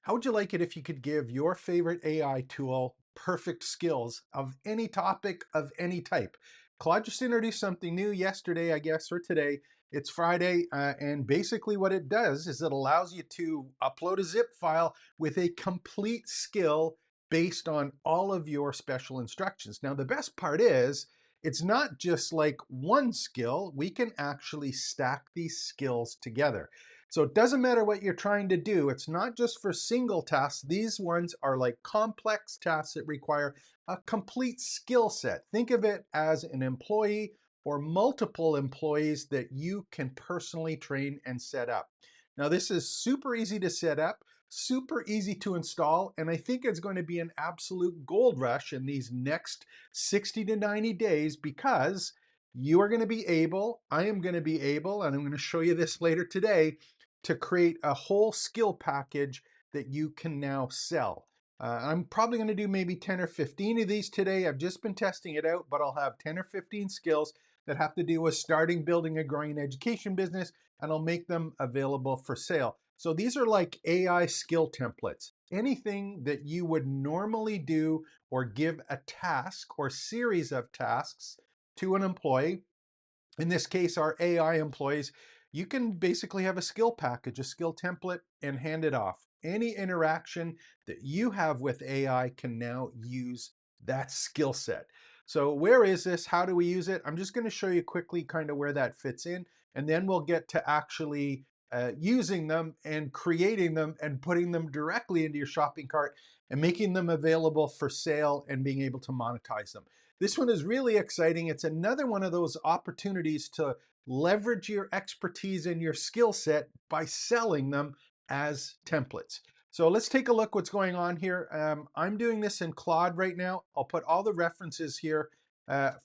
How would you like it if you could give your favorite AI tool perfect skills of any topic of any type? Claude just introduced something new yesterday, I guess, or today. It's Friday, and basically what it does is it allows you to upload a zip file with a complete skill based on all of your special instructions. Now, the best part is it's not just like one skill. We can actually stack these skills together. So it doesn't matter what you're trying to do. It's not just for single tasks. These ones are like complex tasks that require a complete skill set. Think of it as an employee or multiple employees that you can personally train and set up. Now, this is super easy to set up, super easy to install, and I think it's going to be an absolute gold rush in these next 60 to 90 days because you are going to be able, I am going to be able, and I'm going to show you this later today, to create a whole skill package that you can now sell. I'm probably going to do maybe 10 or 15 of these today. I've just been testing it out, but I'll have 10 or 15 skills that have to do with starting, building a growing education business, and I'll make them available for sale. So these are like AI skill templates. Anything that you would normally do or give a task or series of tasks to an employee, in this case, our AI employees, you can basically have a skill package, a skill template, and hand it off. Any interaction that you have with AI can now use that skill set. So where is this? How do we use it? I'm just going to show you quickly kind of where that fits in, and then we'll get to actually using them and creating them and putting them directly into your shopping cart and making them available for sale and being able to monetize them. This one is really exciting. It's another one of those opportunities to leverage your expertise and your skill set by selling them as templates. So let's take a look what's going on here. I'm doing this in Claude right now. I'll put all the references here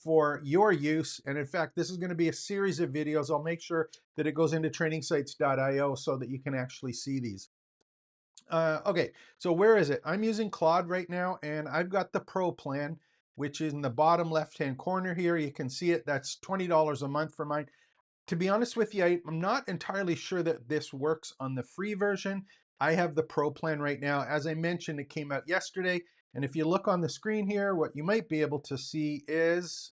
for your use. And in fact, this is going to be a series of videos. I'll make sure that it goes into trainingsites.io so that you can actually see these. Okay, so where is it? I'm using Claude right now, and I've got the Pro plan, which is in the bottom left-hand corner here. You can see it. That's $20 a month for mine. To be honest with you, I'm not entirely sure that this works on the free version. I have the Pro plan right now. As I mentioned, it came out yesterday, and if you look on the screen here, what you might be able to see is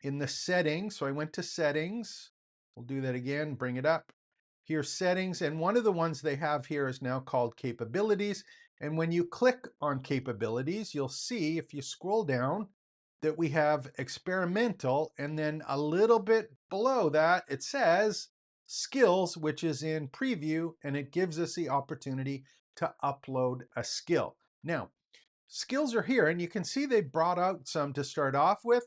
in the settings. So I went to settings. We'll do that again, bring it up. Here's settings, and one of the ones they have here is now called capabilities. And when you click on capabilities, you'll see if you scroll down that we have experimental, and then a little bit below that, it says skills, which is in preview, and it gives us the opportunity to upload a skill. Now, skills are here, and you can see they brought out some to start off with.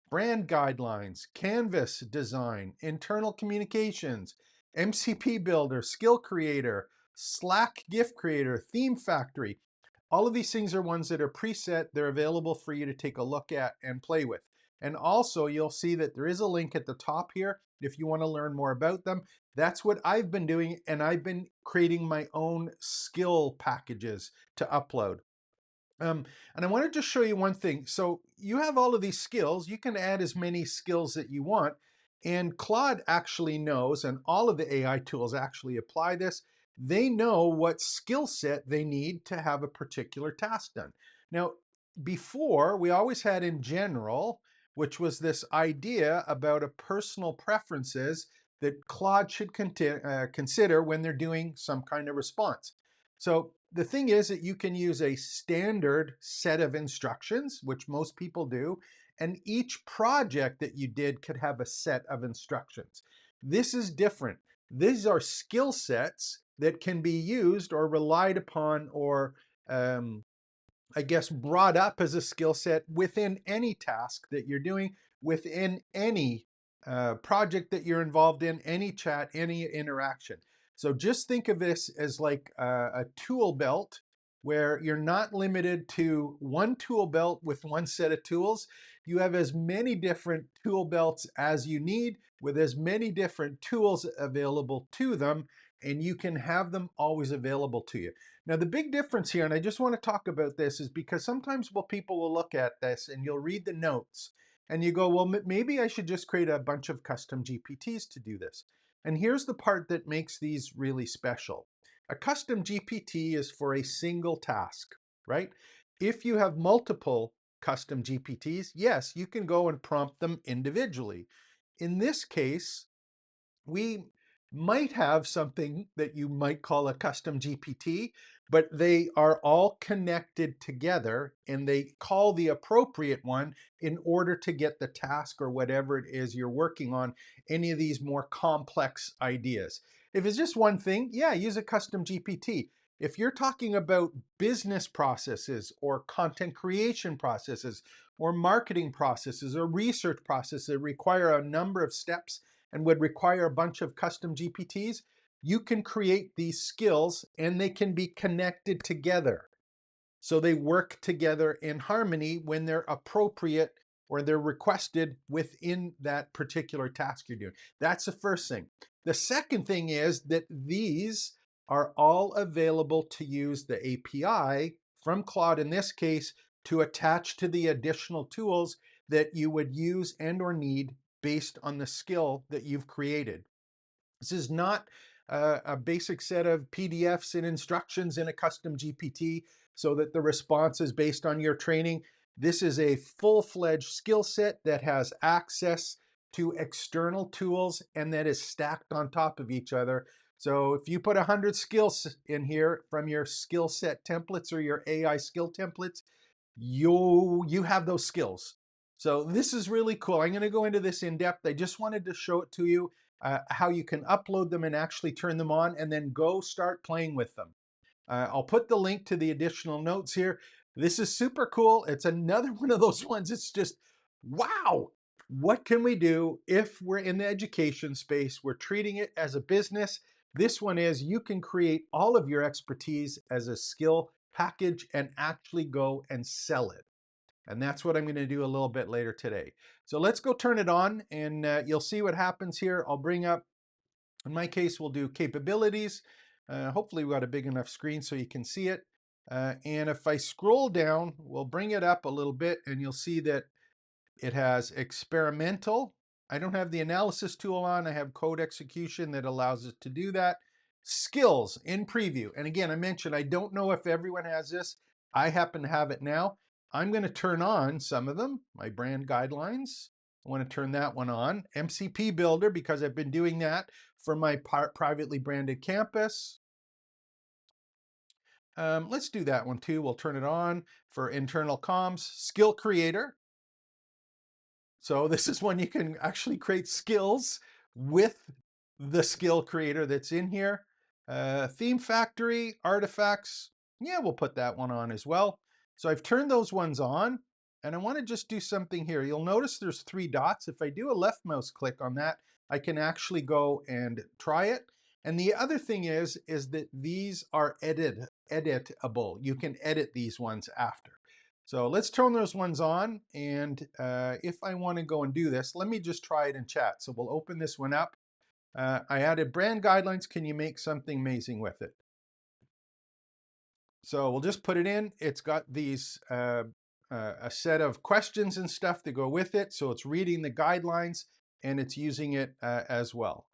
Brand guidelines, canvas design, internal communications, MCP builder, skill creator, Slack gift creator, theme factory. All of these things are ones that are preset. They're available for you to take a look at and play with. And also you'll see that there is a link at the top here if you want to learn more about them. That's what I've been doing, and I've been creating my own skill packages to upload. And I want to just show you one thing. So you have all of these skills. You can add as many skills that you want. And Claude actually knows, and all of the AI tools actually apply this. They know what skill set they need to have a particular task done. Now, before, we always had in general, which was this idea about a personal preferences that Claude should consider when they're doing some kind of response. So the thing is that you can use a standard set of instructions, which most people do, and each project that you did could have a set of instructions. This is different. These are skill sets that can be used or relied upon or I guess brought up as a skill set within any task that you're doing, within any project that you're involved in, any chat, any interaction. So just think of this as like a tool belt where you're not limited to one tool belt with one set of tools. You have as many different tool belts as you need with as many different tools available to them, and you can have them always available to you. Now, the big difference here, and I just want to talk about this, is because sometimes people will look at this and you'll read the notes and you go, well, maybe I should just create a bunch of custom GPTs to do this. And here's the part that makes these really special. A custom GPT is for a single task, right? If you have multiple custom GPTs, yes, you can go and prompt them individually. In this case, we might have something that you might call a custom GPT, but they are all connected together and they call the appropriate one in order to get the task or whatever it is you're working on, any of these more complex ideas. If it's just one thing, yeah, use a custom GPT. If you're talking about business processes or content creation processes or marketing processes or research processes that require a number of steps and would require a bunch of custom GPTs, you can create these skills and they can be connected together. So they work together in harmony when they're appropriate or they're requested within that particular task you're doing. That's the first thing. The second thing is that these are all available to use the API from Claude in this case to attach to the additional tools that you would use and or need based on the skill that you've created. This is not a basic set of PDFs and instructions in a custom GPT so that the response is based on your training. This is a full-fledged skill set that has access to external tools and that is stacked on top of each other. So if you put 100 skills in here from your skill set templates or your AI skill templates, you have those skills. So this is really cool. I'm going to go into this in depth. I just wanted to show it to you, how you can upload them and actually turn them on and then go start playing with them. I'll put the link to the additional notes here. This is super cool. It's another one of those ones. It's just, wow, what can we do if we're in the education space? We're treating it as a business. This one is you can create all of your expertise as a skill package and actually go and sell it. And that's what I'm going to do a little bit later today. So let's go turn it on and you'll see what happens here. I'll bring up, in my case, we'll do capabilities. Hopefully we've got a big enough screen so you can see it. And if I scroll down, we'll bring it up a little bit and you'll see that it has experimental. I don't have the analysis tool on. I have code execution that allows us to do that. Skills in preview. And again, I mentioned I don't know if everyone has this. I happen to have it now. I'm going to turn on some of them. My brand guidelines. I want to turn that one on. MCP Builder, because I've been doing that for my privately branded campus. Let's do that one too. We'll turn it on for internal comms. Skill Creator. So this is when you can actually create skills with the skill creator that's in here. Theme Factory, artifacts. Yeah, we'll put that one on as well. So I've turned those ones on and I want to just do something here. You'll notice there's 3 dots. If I do a left mouse click on that, I can actually go and try it. And the other thing is that these are editable. You can edit these ones after. So let's turn those ones on. And if I want to go and do this, let me just try it in chat. So we'll open this one up. I added brand guidelines. Can you make something amazing with it? So we'll just put it in. It's got these a set of questions and stuff that go with it. So it's reading the guidelines and it's using it as well.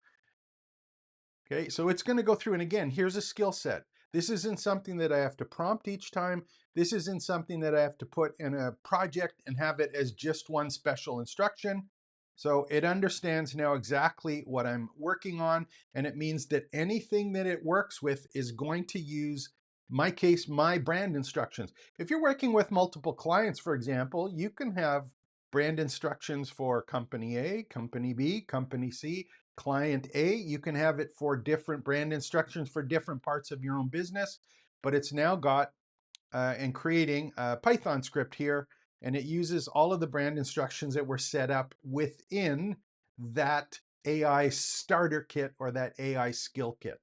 Okay, so it's going to go through, and again, here's a skill set. This isn't something that I have to prompt each time. This isn't something that I have to put in a project and have it as just one special instruction. So it understands now exactly what I'm working on, and it means that anything that it works with is going to use, my case, my brand instructions. If you're working with multiple clients, for example, you can have brand instructions for company A, company B, company C, client A. You can have it for different brand instructions for different parts of your own business, but it's now got and creating a Python script here, and it uses all of the brand instructions that were set up within that AI starter kit or that AI skill kit.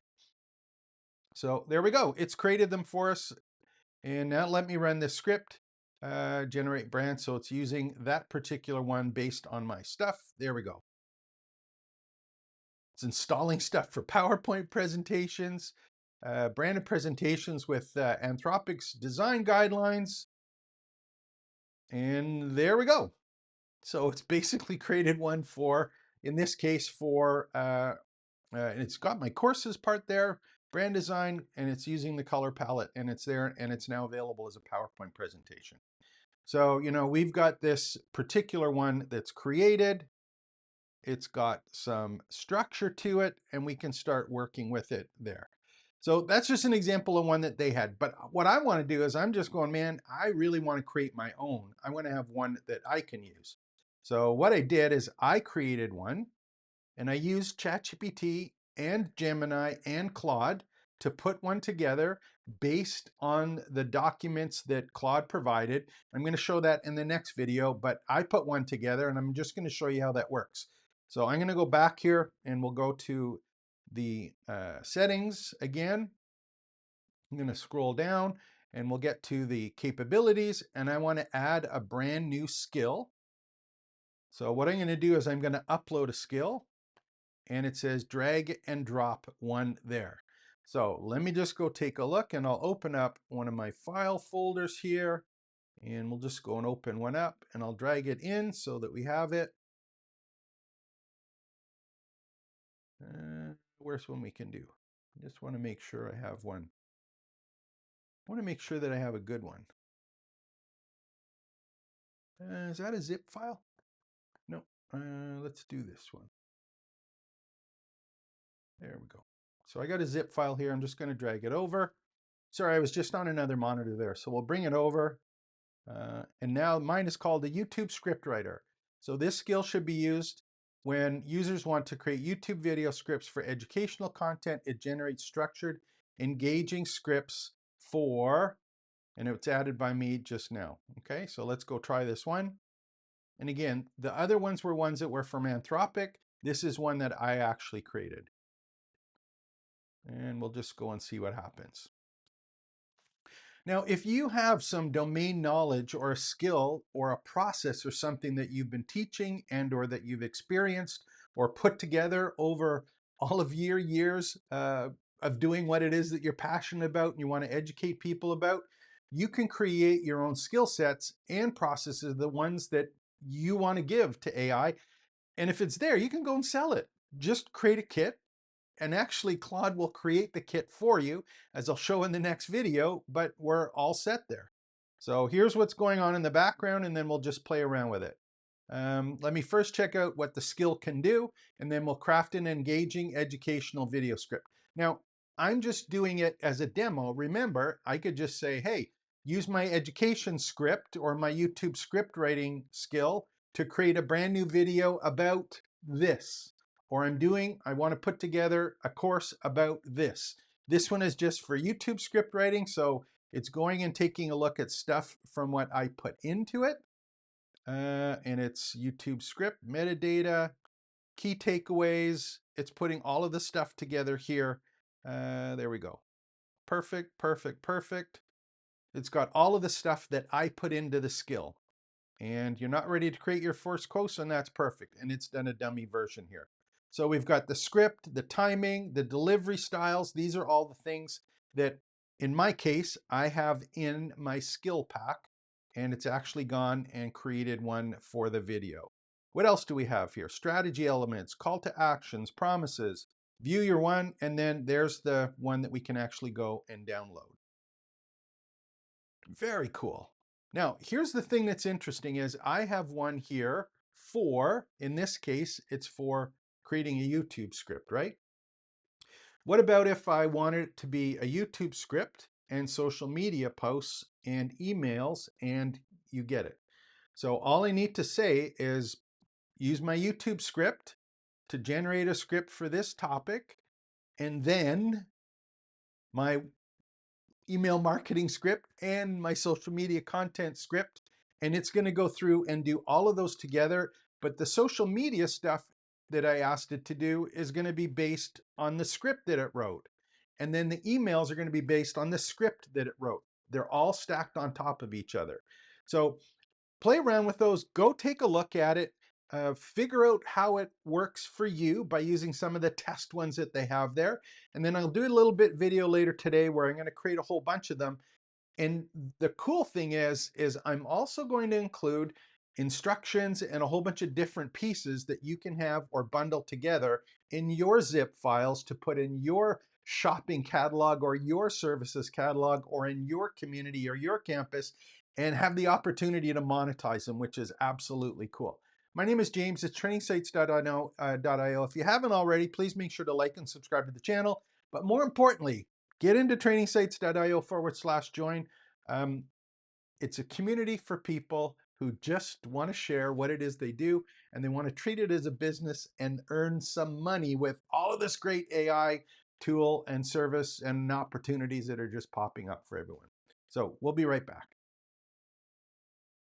So there we go. It's created them for us. And now let me run this script, generate brand. So it's using that particular one based on my stuff. There we go. It's installing stuff for PowerPoint presentations, branded presentations with Anthropic's design guidelines. And there we go. So it's basically created one for, in this case, for, and it's got my courses part there, brand design, and it's using the color palette, and it's there, and it's now available as a PowerPoint presentation. So, we've got this particular one that's created. It's got some structure to it, and we can start working with it there. So that's just an example of one that they had. But what I want to do is I'm just going, man, I really want to create my own. I want to have one that I can use. So what I did is I created one, and I used ChatGPT and Gemini and Claude to put one together based on the documents that Claude provided. I'm going to show that in the next video, but I put one together, and I'm just going to show you how that works. So I'm going to go back here, and we'll go to the settings again. I'm going to scroll down, and we'll get to the capabilities, and I want to add a brand new skill. So what I'm going to do is I'm going to upload a skill, and it says drag and drop one there. So let me just go take a look, and I'll open up one of my file folders here, and we'll just go and open one up, and I'll drag it in so that we have it. Where's one we can do? I just want to make sure I have one. I want to make sure that I have a good one. Is that a zip file? No. Let's do this one. There we go. So I got a zip file here. I'm just going to drag it over. Sorry, I was just on another monitor there. So we'll bring it over. And now mine is called the YouTube script writer. So this skill should be used when users want to create YouTube video scripts for educational content. It generates structured, engaging scripts for, and it's added by me just now. Okay, so let's go try this one. And again, the other ones were ones that were from Anthropic. This is one that I actually created. And we'll just go and see what happens. Now, if you have some domain knowledge or a skill or a process or something that you've been teaching and or that you've experienced or put together over all of your years of doing what it is that you're passionate about and you want to educate people about, you can create your own skill sets and processes, the ones that you want to give to AI. And if it's there, you can go and sell it. Just create a kit. And actually, Claude will create the kit for you, as I'll show in the next video, but we're all set there. So here's what's going on in the background, and then we'll just play around with it. Let me first check out what the skill can do, and then we'll craft an engaging educational video script. Now, I'm just doing it as a demo. Remember, I could just say, hey, use my education script or my YouTube script writing skill to create a brand new video about this. Or I want to put together a course about this. This one is just for YouTube script writing, so it's going and taking a look at stuff from what I put into it. And it's YouTube script, metadata, key takeaways. It's putting all of the stuff together here. There we go. Perfect, perfect, perfect. It's got all of the stuff that I put into the skill. And you're not ready to create your first course, and that's perfect. And it's done a dummy version here. So we've got the script, the timing, the delivery styles. These are all the things that, in my case, I have in my skill pack, and it's actually gone and created one for the video. What else do we have here? Strategy elements, call to actions, promises, view your one, and then there's the one that we can actually go and download. Very cool. Now, here's the thing that's interesting is I have one here for, in this case, it's for creating a YouTube script, right? What about if I wanted it to be a YouTube script and social media posts and emails, and you get it. So all I need to say is use my YouTube script to generate a script for this topic, and then my email marketing script and my social media content script, and it's going to go through and do all of those together. But the social media stuff that I asked it to do is going to be based on the script that it wrote. And then the emails are going to be based on the script that it wrote. They're all stacked on top of each other. So play around with those, go take a look at it, figure out how it works for you by using some of the test ones that they have there. And then I'll do a little bit video later today where I'm going to create a whole bunch of them. And the cool thing is I'm also going to include instructions and a whole bunch of different pieces that you can have or bundle together in your zip files to put in your shopping catalog or your services catalog or in your community or your campus and have the opportunity to monetize them, which is absolutely cool. My name is James. It's trainingsites.io. If you haven't already, please make sure to like and subscribe to the channel. But more importantly, get into trainingsites.io/join. It's a community for people who just want to share what it is they do, and they want to treat it as a business and earn some money with all of this great AI tool and service and opportunities that are just popping up for everyone. So we'll be right back.